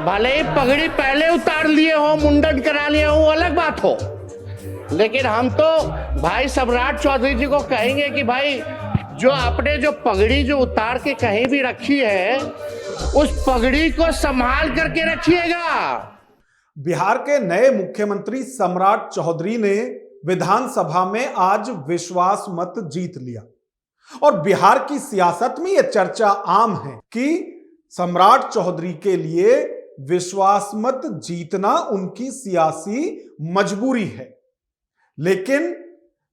भले ही पगड़ी पहले उतार लिए हो, मुंडन करा लिए हो, अलग बात हो, लेकिन हम तो भाई सम्राट चौधरी जी को कहेंगे कि भाई जो आपने जो पगड़ी जो उतार के कहीं भी रखी है, उस पगड़ी को संभाल करके रखिएगा। बिहार के नए मुख्यमंत्री सम्राट चौधरी ने विधानसभा में आज विश्वास मत जीत लिया और बिहार की सियासत में यह चर्चा आम है कि सम्राट चौधरी के लिए विश्वास मत जीतना उनकी सियासी मजबूरी है, लेकिन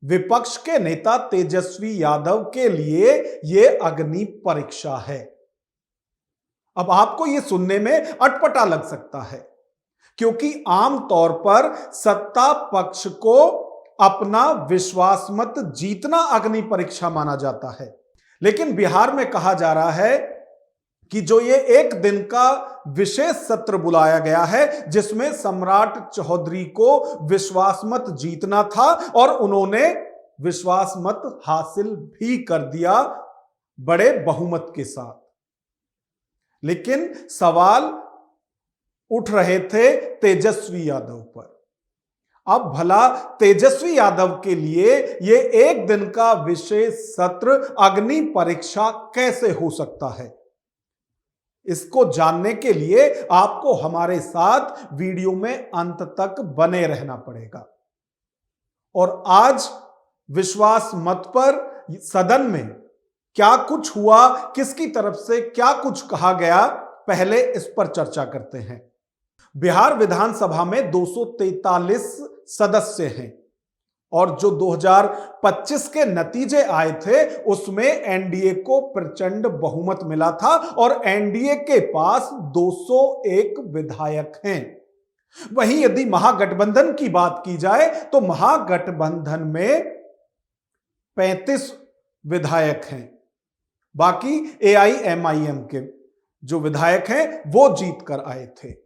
विपक्ष के नेता तेजस्वी यादव के लिए यह अग्नि परीक्षा है। अब आपको यह सुनने में अटपटा लग सकता है क्योंकि आमतौर पर सत्ता पक्ष को अपना विश्वास मत जीतना अग्नि परीक्षा माना जाता है, लेकिन बिहार में कहा जा रहा है कि जो ये एक दिन का विशेष सत्र बुलाया गया है जिसमें सम्राट चौधरी को विश्वास मत जीतना था और उन्होंने विश्वास मत हासिल भी कर दिया बड़े बहुमत के साथ। लेकिन सवाल उठ रहे थे तेजस्वी यादव पर। अब भला तेजस्वी यादव के लिए यह एक दिन का विशेष सत्र अग्नि परीक्षा कैसे हो सकता है, इसको जानने के लिए आपको हमारे साथ वीडियो में अंत तक बने रहना पड़ेगा। और आज विश्वास मत पर सदन में क्या कुछ हुआ, किसकी तरफ से क्या कुछ कहा गया, पहले इस पर चर्चा करते हैं। बिहार विधानसभा में 243 सदस्य हैं और जो 2025 के नतीजे आए थे उसमें एनडीए को प्रचंड बहुमत मिला था और एनडीए के पास 201 विधायक हैं। वहीं यदि महागठबंधन की बात की जाए तो महागठबंधन में 35 विधायक हैं, बाकी एआईएमआईएम के जो विधायक हैं वो जीत कर आए थे।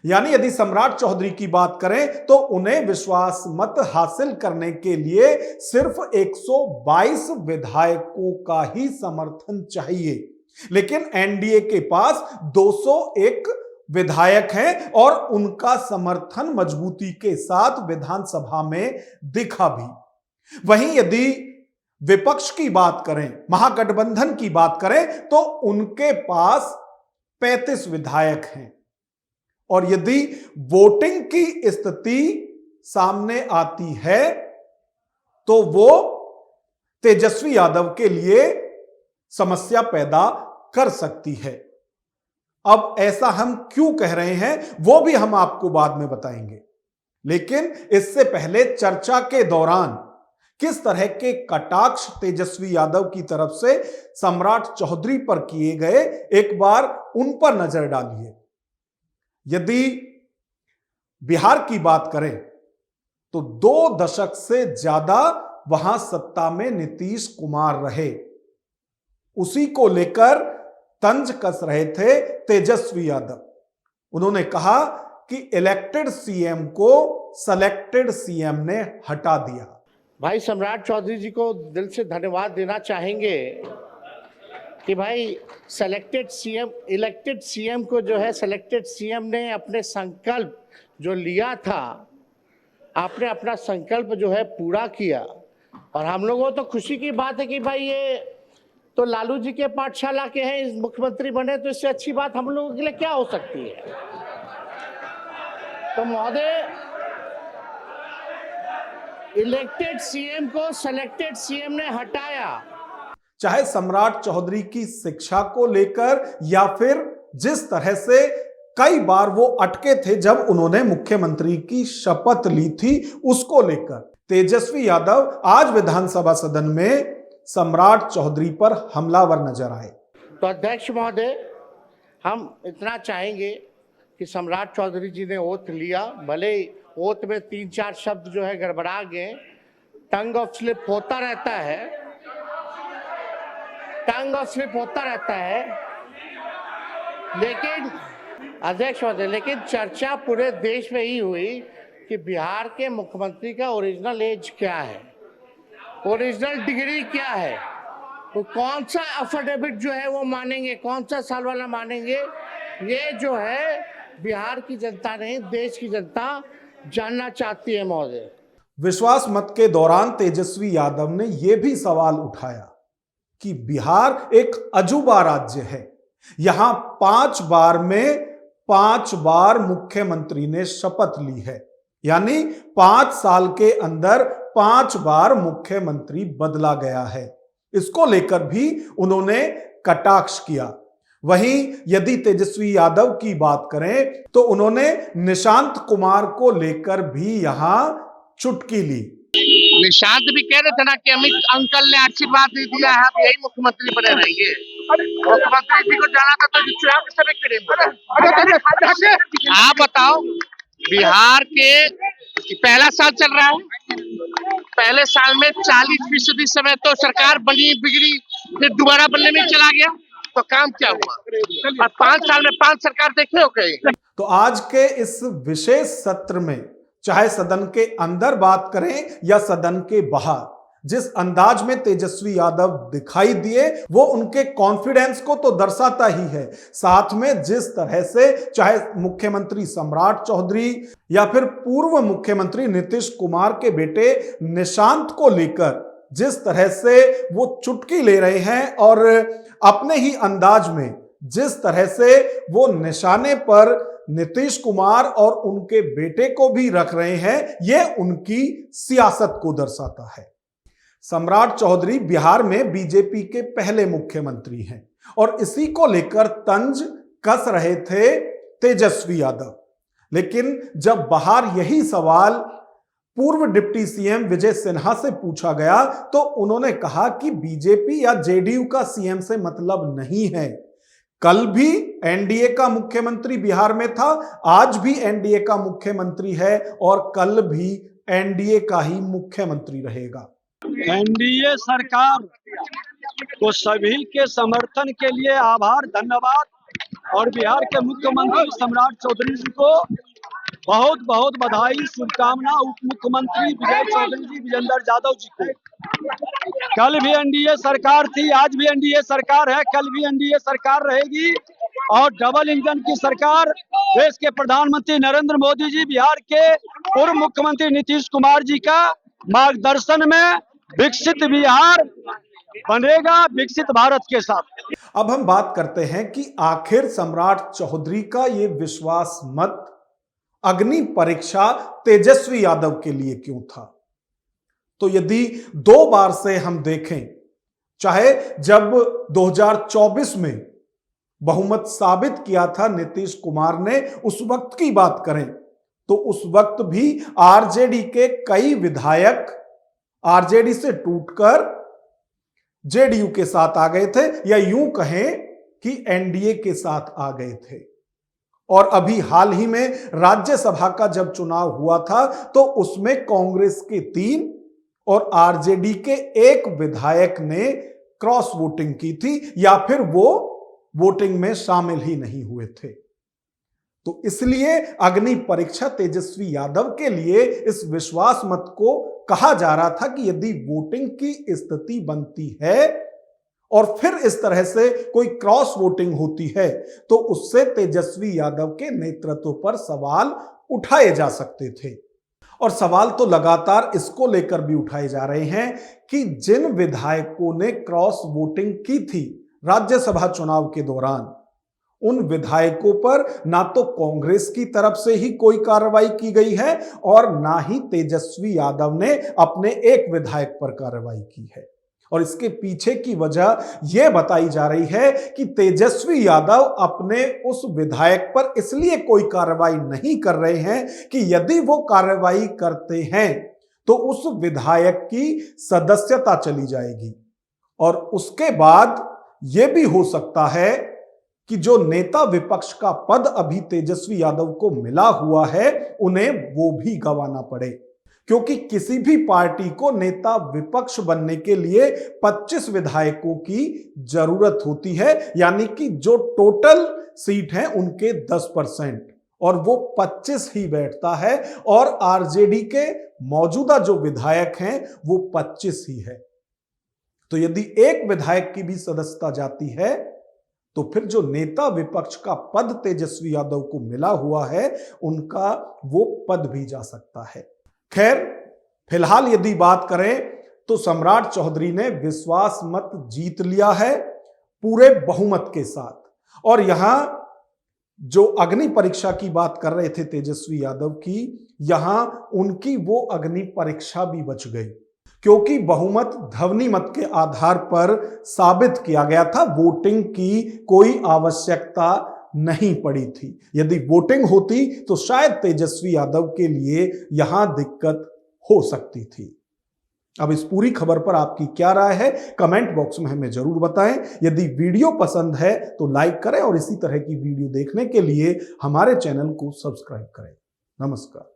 यानी यदि सम्राट चौधरी की बात करें तो उन्हें विश्वास मत हासिल करने के लिए सिर्फ 122 विधायकों का ही समर्थन चाहिए, लेकिन एनडीए के पास 201 विधायक हैं और उनका समर्थन मजबूती के साथ विधानसभा में दिखा भी। वहीं यदि विपक्ष की बात करें, महागठबंधन की बात करें तो उनके पास 35 विधायक हैं और यदि वोटिंग की स्थिति सामने आती है तो वो तेजस्वी यादव के लिए समस्या पैदा कर सकती है। अब ऐसा हम क्यों कह रहे हैं वो भी हम आपको बाद में बताएंगे, लेकिन इससे पहले चर्चा के दौरान किस तरह के कटाक्ष तेजस्वी यादव की तरफ से सम्राट चौधरी पर किए गए, एक बार उन पर नजर डालिए। यदि बिहार की बात करें तो 2 दशक से ज्यादा वहां सत्ता में नीतीश कुमार रहे, उसी को लेकर तंज कस रहे थे तेजस्वी यादव। उन्होंने कहा कि इलेक्टेड सीएम को सेलेक्टेड सीएम ने हटा दिया। भाई सम्राट चौधरी जी को दिल से धन्यवाद देना चाहेंगे कि भाई सेलेक्टेड सीएम, इलेक्टेड सीएम को जो है सेलेक्टेड सीएम ने अपने संकल्प जो लिया था, आपने अपना संकल्प जो है पूरा किया। और हम लोगों को तो खुशी की बात है कि भाई ये तो लालू जी के पाठशाला के हैं, इस मुख्यमंत्री बने, तो इससे अच्छी बात हम लोगों के लिए क्या हो सकती है। तो महोदय, इलेक्टेड सीएम को सेलेक्टेड सीएम ने हटाया। चाहे सम्राट चौधरी की शिक्षा को लेकर या फिर जिस तरह से कई बार वो अटके थे जब उन्होंने मुख्यमंत्री की शपथ ली थी, उसको लेकर तेजस्वी यादव आज विधानसभा सदन में सम्राट चौधरी पर हमलावर नजर आए। तो अध्यक्ष महोदय, हम इतना चाहेंगे कि सम्राट चौधरी जी ने ओथ लिया, भले ओथ में 3-4 शब्द जो है गड़बड़ा गए, टंग ऑफ स्लिप होता रहता है, टंग ऑफ स्लिप होता रहता है, लेकिन अध्यक्ष महोदय, लेकिन चर्चा पूरे देश में ही हुई कि बिहार के मुख्यमंत्री का ओरिजिनल एज क्या है, ओरिजिनल डिग्री क्या है, तो कौन सा एफिडेविट जो है वो मानेंगे, कौन सा साल वाला मानेंगे। ये जो है बिहार की जनता नहीं, देश की जनता जानना चाहती है महोदय। विश्वास मत के दौरान तेजस्वी यादव ने यह भी सवाल उठाया कि बिहार एक अजूबा राज्य है। यहां 5 बार में 5 बार मुख्यमंत्री ने शपथ ली है, यानी 5 साल के अंदर 5 बार मुख्यमंत्री बदला गया है। इसको लेकर भी उन्होंने कटाक्ष किया। वहीं यदि तेजस्वी यादव की बात करें तो उन्होंने निशांत कुमार को लेकर भी यहां चुटकी ली। निशांत भी कह रहे थे ना कि अमित अंकल ने आशीर्वाद दे दिया है, अब यही मुख्यमंत्री बने रहेंगे। मुख्यमंत्री जी को जाना था तो चुनाव के समय करेंगे। आप बताओ, बिहार के पहला साल चल रहा है, पहले साल में 40% समय तो सरकार बनी बिगड़ी, फिर दोबारा बनने में चला गया, तो काम क्या हुआ? और 5 साल में 5 सरकार देखे हो कहीं? तो आज के इस विशेष सत्र में चाहे सदन के अंदर बात करें या सदन के बाहर, जिस अंदाज में तेजस्वी यादव दिखाई दिए वो उनके कॉन्फिडेंस को तो दर्शाता ही है। साथ में जिस तरह से चाहे मुख्यमंत्री सम्राट चौधरी या फिर पूर्व मुख्यमंत्री नीतीश कुमार के बेटे निशांत को लेकर जिस तरह से वो चुटकी ले रहे हैं और अपने ही अंदाज में जिस तरह से वो निशाने पर नीतीश कुमार और उनके बेटे को भी रख रहे हैं, यह उनकी सियासत को दर्शाता है। सम्राट चौधरी बिहार में बीजेपी के पहले मुख्यमंत्री हैं और इसी को लेकर तंज कस रहे थे तेजस्वी यादव। लेकिन जब बाहर यही सवाल पूर्व डिप्टी सीएम विजय सिन्हा से पूछा गया तो उन्होंने कहा कि बीजेपी या जेडीयू का सीएम से मतलब नहीं है। कल भी एनडीए का मुख्यमंत्री बिहार में था, आज भी एनडीए का मुख्यमंत्री है और कल भी एनडीए का ही मुख्यमंत्री रहेगा। एनडीए सरकार को सभी के समर्थन के लिए आभार, धन्यवाद। और बिहार के मुख्यमंत्री सम्राट चौधरी जी को बहुत बहुत बधाई, शुभकामना। उप मुख्यमंत्री विजय चौधरी जी, विजेंद्र यादव जी को कल भी एनडीए सरकार थी, आज भी एनडीए सरकार है, कल भी एनडीए सरकार रहेगी। और डबल इंजन की सरकार, देश के प्रधानमंत्री नरेंद्र मोदी जी, बिहार के पूर्व मुख्यमंत्री नीतीश कुमार जी का मार्गदर्शन में विकसित बिहार बनेगा, विकसित भारत के साथ। अब हम बात करते हैं कि आखिर सम्राट चौधरी का ये विश्वास मत अग्नि परीक्षा तेजस्वी यादव के लिए क्यों था। तो यदि 2 बार से हम देखें, चाहे जब 2024 में बहुमत साबित किया था नीतीश कुमार ने, उस वक्त की बात करें तो उस वक्त भी आरजेडी के कई विधायक आरजेडी से टूटकर जेडीयू के साथ आ गए थे, या यूं कहें कि एनडीए के साथ आ गए थे। और अभी हाल ही में राज्यसभा का जब चुनाव हुआ था तो उसमें कांग्रेस के 3 और आरजेडी के 1 विधायक ने क्रॉस वोटिंग की थी, या फिर वो वोटिंग में शामिल ही नहीं हुए थे। तो इसलिए अग्नि परीक्षा तेजस्वी यादव के लिए इस विश्वास मत को कहा जा रहा था कि यदि वोटिंग की स्थिति बनती है और फिर इस तरह से कोई क्रॉस वोटिंग होती है तो उससे तेजस्वी यादव के नेतृत्व पर सवाल उठाए जा सकते थे। और सवाल तो लगातार इसको लेकर भी उठाए जा रहे हैं कि जिन विधायकों ने क्रॉस वोटिंग की थी राज्यसभा चुनाव के दौरान, उन विधायकों पर ना तो कांग्रेस की तरफ से ही कोई कार्रवाई की गई है और ना ही तेजस्वी यादव ने अपने एक विधायक पर कार्रवाई की है। और इसके पीछे की वजह यह बताई जा रही है कि तेजस्वी यादव अपने उस विधायक पर इसलिए कोई कार्रवाई नहीं कर रहे हैं कि यदि वो कार्रवाई करते हैं तो उस विधायक की सदस्यता चली जाएगी और उसके बाद यह भी हो सकता है कि जो नेता विपक्ष का पद अभी तेजस्वी यादव को मिला हुआ है उन्हें वो भी गंवाना पड़े, क्योंकि किसी भी पार्टी को नेता विपक्ष बनने के लिए 25 विधायकों की जरूरत होती है, यानी कि जो टोटल सीट है उनके 10%, और वो 25 ही बैठता है और आरजेडी के मौजूदा जो विधायक हैं वो 25 ही है। तो यदि एक विधायक की भी सदस्यता जाती है तो फिर जो नेता विपक्ष का पद तेजस्वी यादव को मिला हुआ है, उनका वो पद भी जा सकता है। खैर, फिलहाल यदि बात करें तो सम्राट चौधरी ने विश्वास मत जीत लिया है पूरे बहुमत के साथ। और यहां जो अग्नि परीक्षा की बात कर रहे थे तेजस्वी यादव की, यहां उनकी वो अग्नि परीक्षा भी बच गई, क्योंकि बहुमत ध्वनि मत के आधार पर साबित किया गया था। वोटिंग की कोई आवश्यकता नहीं पड़ी थी। यदि वोटिंग होती तो शायद तेजस्वी यादव के लिए यहां दिक्कत हो सकती थी। अब इस पूरी खबर पर आपकी क्या राय है, कमेंट बॉक्स में हमें जरूर बताएं। यदि वीडियो पसंद है तो लाइक करें और इसी तरह की वीडियो देखने के लिए हमारे चैनल को सब्सक्राइब करें। नमस्कार।